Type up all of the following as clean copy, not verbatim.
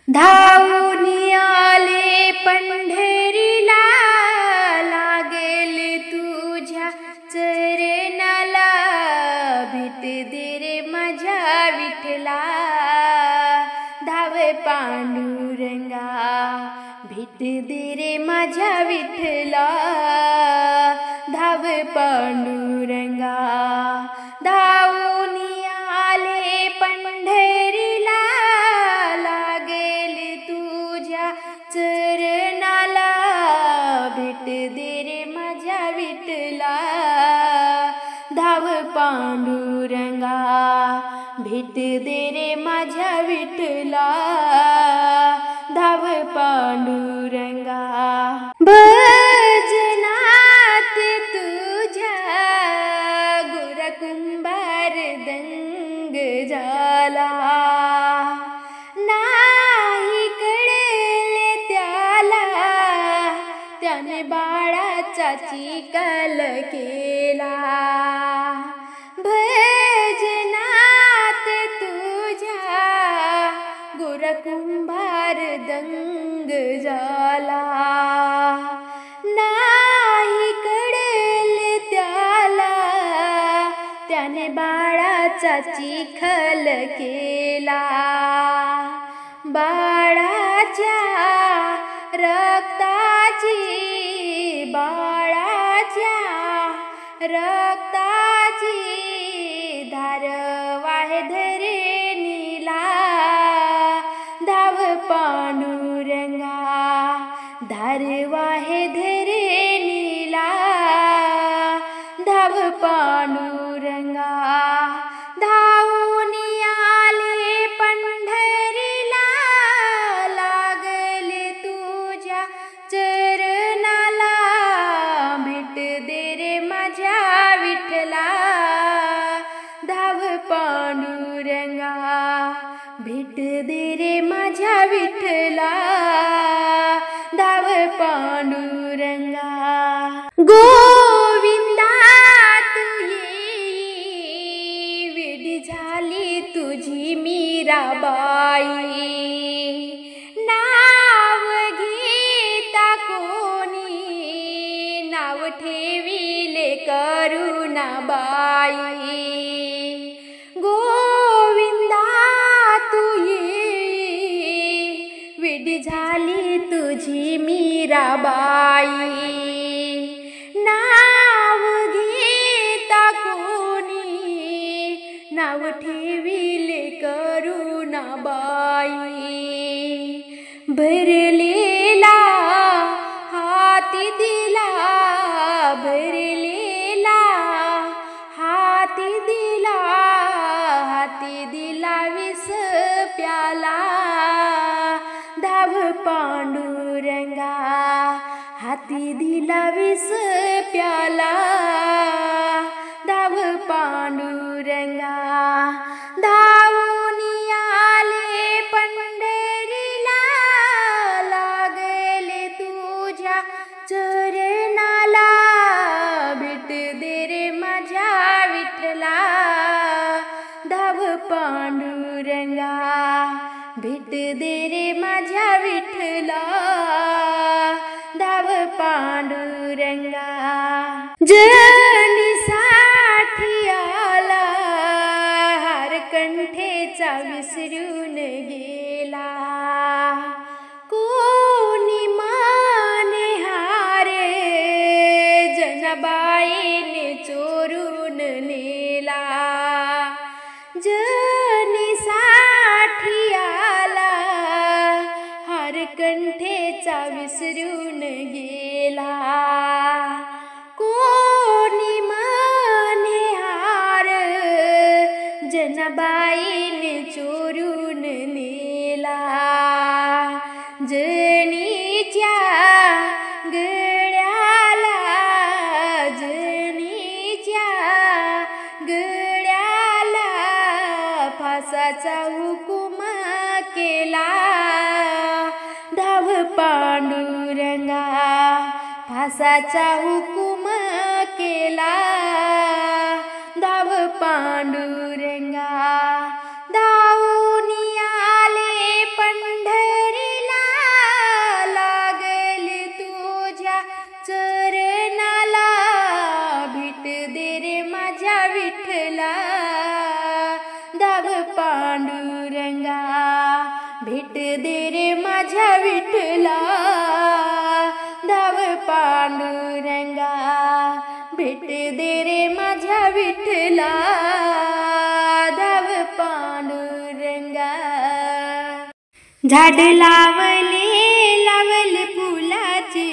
धावून आले पंढरीला, लागेल तुझ्या चरणाला, भेट दे रे माझ्या विठ्ठला. धाव पांडुरंगा, भेट दे रे माझ्या विठ्ठला. धाव पांडुरंगा, धावून आले पंढरीला, लागेल तुझ्या चरणाला, भेट दे रे माझ्या विठ्ठला. धाव पांडुरंगा, भेट दे रे माझ्या विठ्ठला. धाव पांडुरंगा. भजनात तुझ्या गुरकुंभार दंग झाला, नाही कळले त्याला, त्याने बाळाचा चिकाल केला. भजनात तुझ्या गुरकुंभार दंग झाला, नाही कळले त्याला, त्याने बाळाचा चिखल केला. बाळाच्या रक्ताची, बाळाच्या रक्ताची धार वाहे धरणीला. धाव पांडुरंगा, धार वाहे धरणीला. धाव पांडुरंगा, धावून आले पंढरीला, लागले तुझ्या चरणाला, भेट दे रे माझ्या विठ्ठला. धाव पांडुरंगा, भेट दे रे माझ्या विठ्ठला. धाव पांडुरंगा. गोविंदा तू येई, वेडी झाली तुझी मीराबाई. नाव घेता कोणी, नाव ठेविले करुणाबाई. गोविंदा तू येई, वेडी झाली तुझी मीराबाई. नाव घेता कोणी, नाव ठेविले करुणाबाई. भरलेला हाती दिला, भरलेला हाती दिला, हाती दिला विष प्याला. धाव पांडुरंगा, हाती दिला विष प्याला. धाव पांडुरंगा. धावून आले पंढरीला, लागले तुझ्या चरणाला, भेट दे रे माझ्या विठ्ठला. धाव पांडुरंगा, भेट दे रे माझ्या विठ्ठला. धाव पांडुरंगा. जनीसाठी आला, हार कंठेचा विसरून गेला. कोणी माने हारे, जनाबाईने चोरून नेला. जनीसाठी आला, हार कंठेचा विसरून गेला. कोणी माने हार, जनाबाईने चोरून नेला. जनीच्या गळ्याला, जनीच्या गळ्याला, फासाचा हुकुम केला. धाव पांडुरंगा, फासाचा हुकुम केला. धाव पांडुरंगा. धावून आले पंढरीला, भेट दे रे माझ्या विठ्ठला, धाव पांडुरंगा, भेट दे रे माझ्या विठ्ठला, धाव पांडुरंगा. झाड लावले लावले फुलाचे,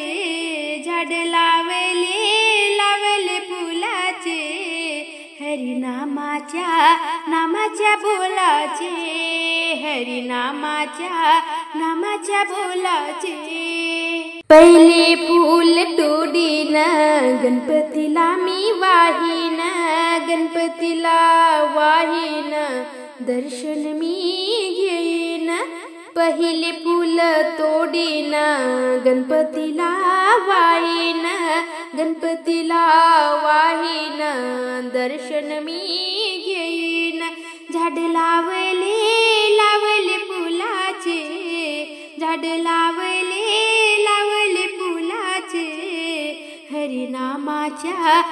झाड लावले लावले फुलाचे, नामाच्या बोलाचे, नामाच्या बोलाचे. पहिले फूल तोडीन गणपतीला मी वाहीन, गणपतीला वाहीन, दर्शन मी घेईन. पहिले फूल तोडीन गणपतीला वाहीन, गणपतीला वाहीन, दर्शन मी घेईन. झाड लावले लावले फुलाचे, झाड लावले लावले फुलाचे, नामाच्या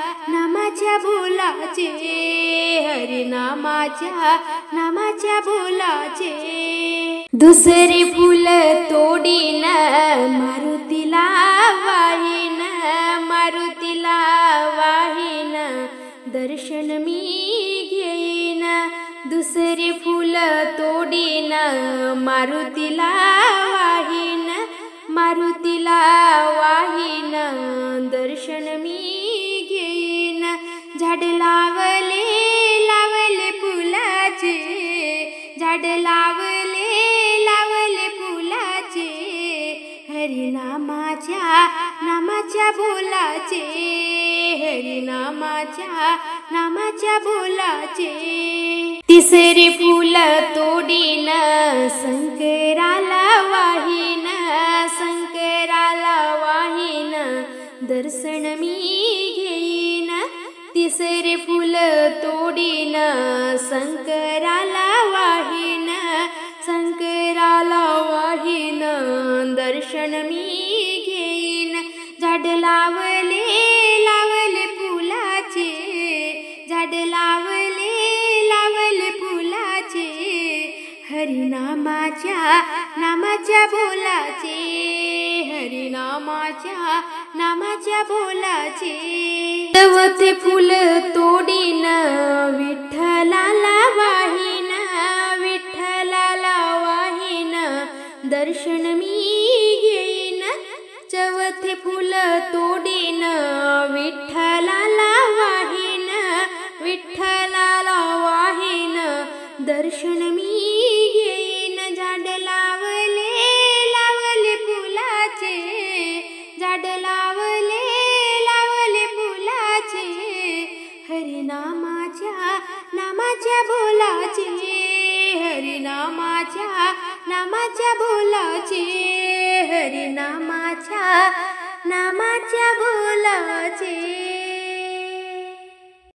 बोलाचे, नामाच्या बोलाचे. दुसरे फूल तोडीन मारुतीला वाहीन, मारुतीला वाहीन, दर्शन मी घेईन. दुसरे फूल तोडीन मारुतीला वाहीन, मारुतीला वाहीन, दर्शन मी घेईन. झाड लावले लावले फुलाचे, झाड लावले लावले फुलाचे, नामाच्या बोलाचे, नामाच्या बोलाचे. तिसरे फूल तोडीन शंकराला वाहीन, शंकराला वाहीन, दर्शन मी घेईन. तिसरे फूल तोडीन शंकराला वाहीन, शंकराला वाहीन, दर्शन मी घेईन. झाड लावले लावले फुलाचे, झाड लावले लावले फुलाचे, नामाच्या बोलाचे, नामाच्या बोलाचे. चौथे फूल तोडीन विठ्ठलाला वाहीन, विठ्ठलाला वाहीन, दर्शन मी घेईन. चौथे फूल तोडीन विठ्ठलाला वाहीन, विठ्ठलाला वाहीन, दर्शन मी घेईन. झाड लावले लावले फुलाचे, झाड लावले लावले फुलाचे, नामाच्या बोलाचे, नामाच्या बोलाचे, नामाच्या बोलाचे.